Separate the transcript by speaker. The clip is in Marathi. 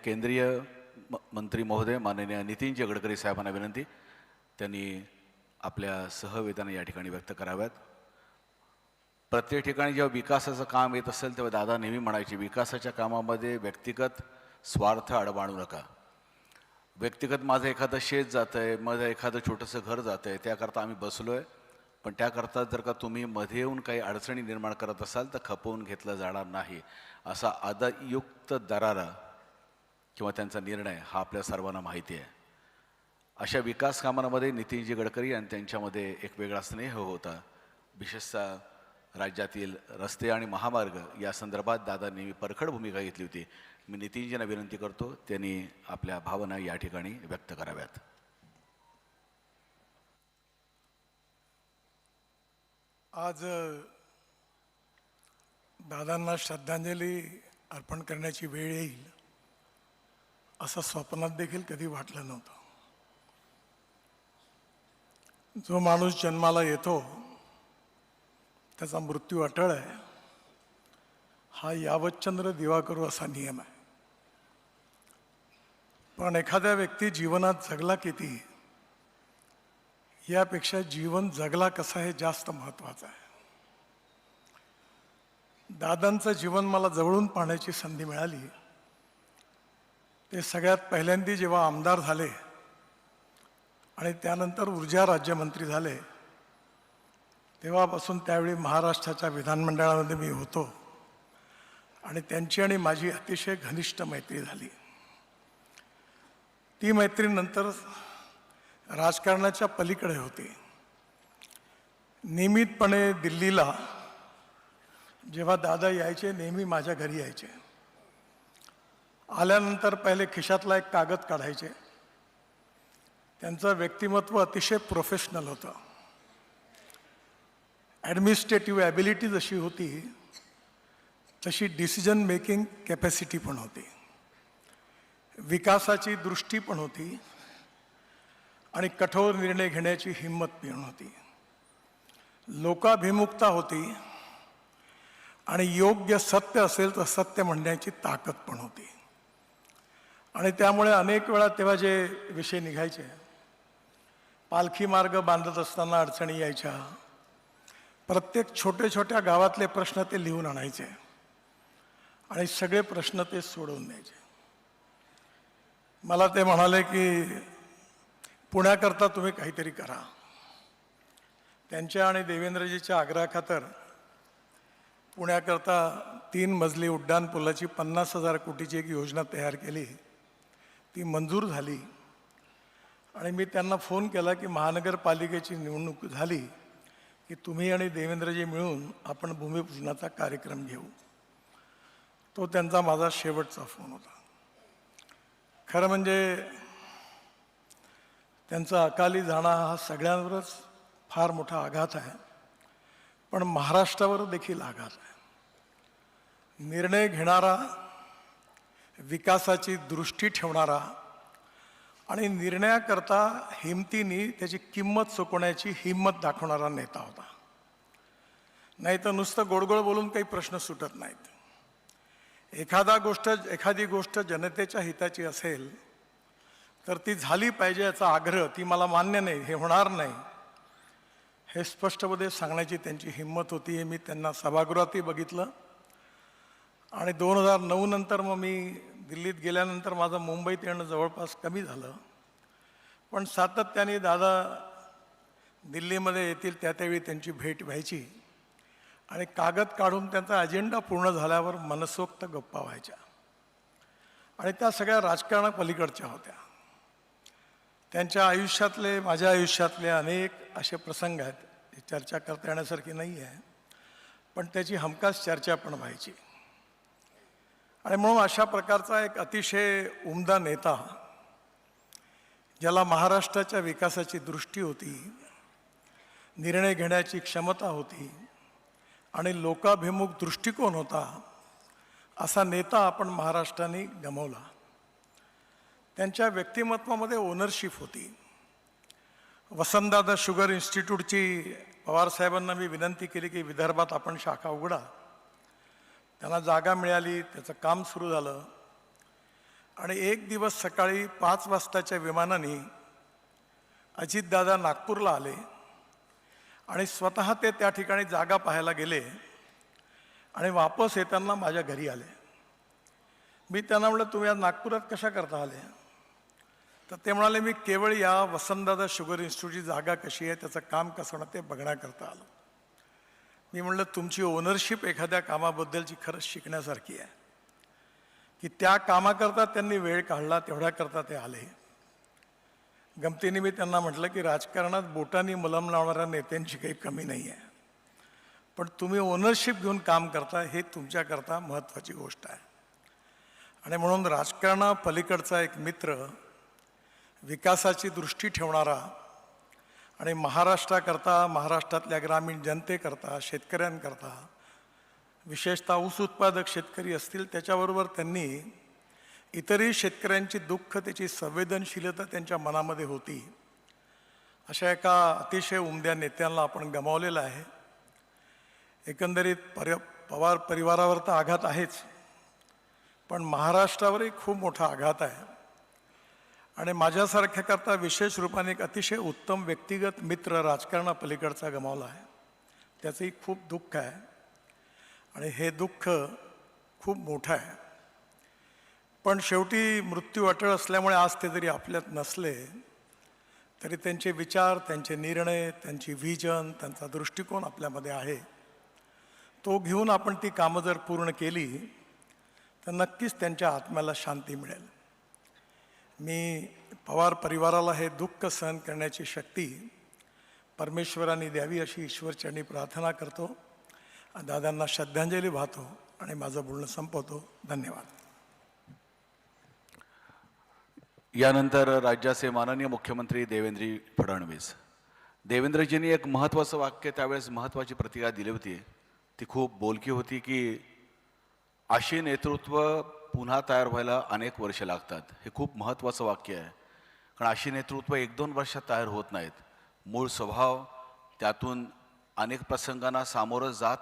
Speaker 1: केंद्रीय मंत्री महोदय माननीय नितीनजी गडकरी साहेबांना विनंती, त्यांनी आपल्या सहवेदना या ठिकाणी व्यक्त कराव्यात. प्रत्येक ठिकाणी जेव्हा विकासाचं काम येत असेल तेव्हा दादा नेहमी म्हणायचे, विकासाच्या कामामध्ये व्यक्तिगत स्वार्थ अडवाणू नका. व्यक्तिगत माझं एखादं शेत जातं आहे, माझं एखादं छोटंसं घर जातं आहे, त्याकरता आम्ही बसलो आहे, पण त्याकरता जर का तुम्ही मध्ये येऊन काही अडचणी निर्माण करत असाल तर खपवून घेतलं जाणार नाही, असा आदरयुक्त दरारा किंवा त्यांचा निर्णय हा आपल्या सर्वांना माहिती आहे. अशा विकास कामांमध्ये नितीनजी गडकरी आणि त्यांच्यामध्ये एक वेगळा स्नेह होता. विशेषतः राज्यातील रस्ते आणि महामार्ग या संदर्भात दादा नेहमी परखड भूमिका घेतली होती. मी नितीनजींना विनंती करतो त्यांनी आपल्या भावना या ठिकाणी व्यक्त कराव्यात.
Speaker 2: आज दादांना श्रद्धांजली अर्पण करण्याची वेळ येईल असं स्वप्नात देखील कधी वाटलं नव्हतं. जो माणूस जन्माला येतो त्याचा मृत्यू अटळ आहे, हा यावतचंद्र दिवा करू असा नियम आहे. पण एखाद्या व्यक्ती जीवनात जगला किती यापेक्षा जीवन जगला कसा हे जास्त महत्त्वाचं आहे. दादांचं जीवन मला जवळून पाहण्याची संधी मिळाली. ते सगळ्यात पहिल्यांदा जेव्हा आमदार झाले आणि त्यानंतर ऊर्जा राज्यमंत्री झाले तेव्हापासून त्यावेळी महाराष्ट्राच्या विधानमंडळामध्ये मी होतो आणि त्यांची आणि माझी अतिशय घनिष्ठ मैत्री झाली. ती मैत्री नंतर राजकारणाच्या पलीकडे होती. नियमितपणे दिल्लीला जेव्हा दादा यायचे नेहमी माझ्या घरी यायचे. आल्यानंतर पहिले खिशातला एक कागद काढायचे. त्यांचं व्यक्तिमत्व अतिशय प्रोफेशनल होतं. ॲडमिनिस्ट्रेटिव्ह ॲबिलिटी जशी होती तशी डिसिजन मेकिंग कॅपॅसिटी पण होती, विकासाची दृष्टी पण होती आणि कठोर निर्णय घेण्याची हिंमत पण होती. लोकाभिमुखता होती आणि योग्य सत्य असेल तर सत्य म्हणण्याची ताकद पण होती. आणि त्यामुळे अनेक वेळा तेव्हा जे विषय निघायचे, पालखी मार्ग बांधत असताना अडचणी यायच्या, प्रत्येक छोटे छोट्या गावातले प्रश्न ते लिहून आणायचे आणि सगळे प्रश्न ते सोडवून द्यायचे. मला ते म्हणाले की पुण्याकरता तुम्ही काहीतरी करा. त्यांच्या आणि देवेंद्रजीच्या आग्रहाखातर पुण्याकरता 3 मजली उड्डाण पुलाची 50,000 कोटीची एक योजना तयार केली. ती मंजूर झाली आणि मी त्यांना फोन केला की महानगरपालिकेची निवडणूक झाली की तुम्ही आणि देवेंद्रजी मिळून आपण भूमिपूजनाचा कार्यक्रम घेऊ. तो त्यांचा माझा शेवटचा फोन होता. खरं म्हणजे त्यांचा अकाली जाणं हा सगळ्यांवरच फार मोठा आघात आहे, पण महाराष्ट्रावर देखील आघात आहे. निर्णय घेणारा, विकासाची दृष्टी ठेवणारा आणि निर्णयाकरता हिमतीने त्याची किंमत चुकवण्याची हिंमत दाखवणारा नेता होता. नाही तर नुसतं गोडगोड बोलून काही प्रश्न सुटत नाहीत. एखादी गोष्ट जनतेच्या हिताची असेल तर ती झाली पाहिजे याचा आग्रह, ती मला मान्य नाही, हे होणार नाही, हे स्पष्टपणे सांगण्याची त्यांची हिंमत होती. हे मी त्यांना सभागृहातही बघितलं आणि 2009 नंतर मग मी दिल्लीत गेल्यानंतर माझं मुंबईत येणं जवळपास कमी झालं. पण सातत्याने दादा दिल्लीमध्ये येतील त्यावेळी त्यांची भेट व्हायची आणि कागद काढून त्यांचा अजेंडा पूर्ण झाल्यावर मनसोक्त गप्पा व्हायच्या आणि त्या सगळ्या राजकारणापलीकडच्या होत्या. त्यांच्या आयुष्यातले, माझ्या आयुष्यातले अनेक असे प्रसंग आहेत, चर्चा करता येण्यासारखी नाही आहे, पण त्याची हमखास चर्चा पण व्हायची. आणि म्हणून अशा प्रकारचा एक अतिशय उमदा नेता, ज्याला महाराष्ट्राच्या विकासाची दृष्टी होती, निर्णय घेण्याची क्षमता होती आणि लोकाभिमुख दृष्टिकोन होता, असा नेता आपण महाराष्ट्राने गमावला. त्यांच्या व्यक्तिमत्वामध्ये ओनरशिप होती. वसंतदादा शुगर इन्स्टिट्यूटची पवारसाहेबांना मी विनंती केली की विदर्भात आपण शाखा उघडा. त्यांना जागा मिळाली, त्याचं काम सुरू झालं. आणि एक दिवस सकाळी 5 वाजताच्या विमानाने अजितदादा नागपूरला आले आणि स्वतः ते त्या ठिकाणी जागा पाहायला गेले आणि वापस येताना माझ्या घरी आले. मी त्यांना म्हटलं, तुम्ही आज नागपुरात कशा करता आले? तर ते म्हणाले, मी केवळ या वसंतदादा शुगर इन्स्टिट्यूटची जागा कशी आहे, त्याचं काम कसं होणं ते बघण्याकरता आलो. मी म्हटलं, तुमची ओनरशिप एखाद्या कामाबद्दलची खरंच शिकण्यासारखी आहे की त्या कामाकरता त्यांनी वेळ काढला, तेवढ्याकरता ते आले. गमतीने मी त्यांना म्हटलं की राजकारणात बोटांनी मलम लावणाऱ्या नेत्यांची काही कमी नाही आहे, पण तुम्ही ओनरशिप घेऊन काम करता हे तुमच्याकरता महत्त्वाची गोष्ट आहे. आणि म्हणून राजकारणापलीकडचा एक मित्र, विकासाची दृष्टी ठेवणारा आणि महाराष्ट्राकरता, महाराष्ट्रातल्या ग्रामीण जनतेकरता, शेतकऱ्यांकरता, विशेषतः ऊस उत्पादक शेतकरी असतील त्याच्याबरोबर त्यांनी इतरही शेतकऱ्यांची दुःख, त्याची संवेदनशीलता त्यांच्या मनामध्ये होती. अशा एका अतिशय उमद्या नेत्यांना आपण गमावलेलं आहे. एकंदरीत पवार परिवारावर तर आघात आहेच, पण महाराष्ट्रावरही खूप मोठा आघात आहे. आणि माझ्यासारख्याकरता विशेष रूपाने एक अतिशय उत्तम व्यक्तिगत मित्र राजकारणापलीकडचा गमावला आहे. त्याचंही खूप दुःख आहे आणि हे दुःख खूप मोठं आहे. पण शेवटी मृत्यू अटळ असल्यामुळे आज ते जरी आपल्यात नसले तरी त्यांचे विचार, त्यांचे निर्णय, त्यांची व्हिजन, त्यांचा दृष्टिकोन आपल्यामध्ये आहे. तो घेऊन आपण ती कामं जर पूर्ण केली तर नक्कीच त्यांच्या आत्म्याला शांती मिळेल. मी पवार परिवाराला हे दुःख सहन करण्याची शक्ती परमेश्वराने द्यावी अशी ईश्वरचरणी प्रार्थना करतो. दादांना श्रद्धांजली वाहतो आणि माझं बोलणं संपवतो. धन्यवाद.
Speaker 1: यानंतर राज्याचे माननीय मुख्यमंत्री देवेंद्र फडणवीस. देवेंद्रजींनी एक महत्त्वाचं वाक्य त्यावेळेस महत्त्वाची प्रतिक्रिया दिली होती, ती खूप बोलकी होती की अशी नेतृत्व पुन्हा तयार व्हायला अनेक वर्ष लागतात. हे खूप महत्त्वाचं वाक्य आहे, कारण अशी नेतृत्व 1-2 वर्षात तयार होत नाहीत. मूळ स्वभाव, त्यातून अनेक प्रसंगांना सामोरं जात